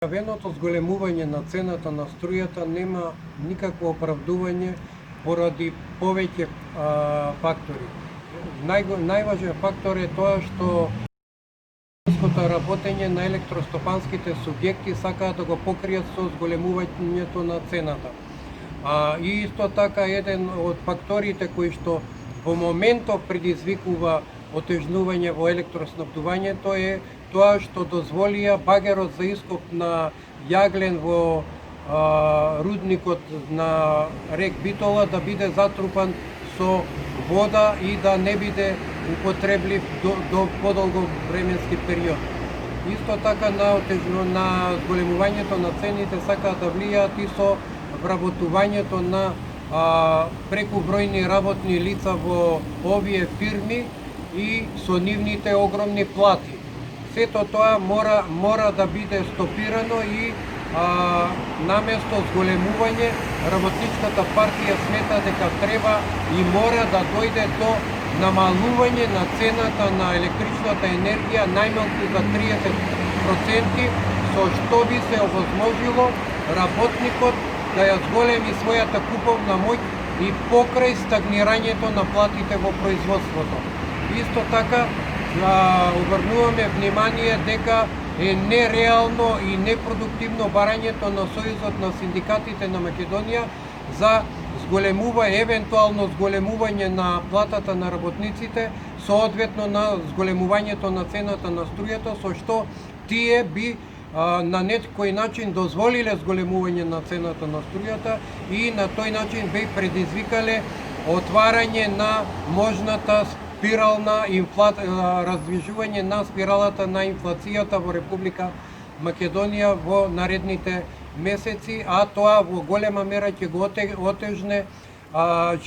Најавеното зголемување на цената на струјата нема никакво оправдување поради повеќе фактори. Најважен фактор е тоа што економското работење на електростопанските субјекти сакаат да го покријат со зголемувањето на цената. И исто така еден од факторите кои што во моментов предизвикува отежнување во електроснабдувањето е тоа што дозволија багерот за ископ на јаглен во рудникот на рек Битола да биде затрупан со вода и да не биде употреблив до подолго временски период. Исто така на зголемувањето на цените сакаат да влијаат и со вработувањето на прекубројни работни лица во овие фирми и со нивните огромни плати. Сето тоа мора да биде стопирано и наместо зголемување, Работничката партија смета дека треба и мора да дојде до намалување на цената на електричната енергија најмалку за 30%, со што би се овозможило работникот да ја зголеми својата куповна моќ и покрај стагнирањето на платите во производството. Исто така, обрнуваме внимание дека е нереално и непродуктивно барањето на Сојузот на синдикатите на Македонија за евентуално зголемување на платата на работниците, соодветно на зголемувањето на цената на струјата, со што тие би на некој начин дозволиле зголемување на цената на струјата и на тој начин би предизвикале отварање на можната спирална раздвижување на спиралата на инфлацијата во Република Македонија во наредните месеци, а тоа во голема мера ќе го отежне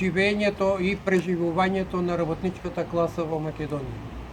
живењето и преживувањето на работничката класа во Македонија.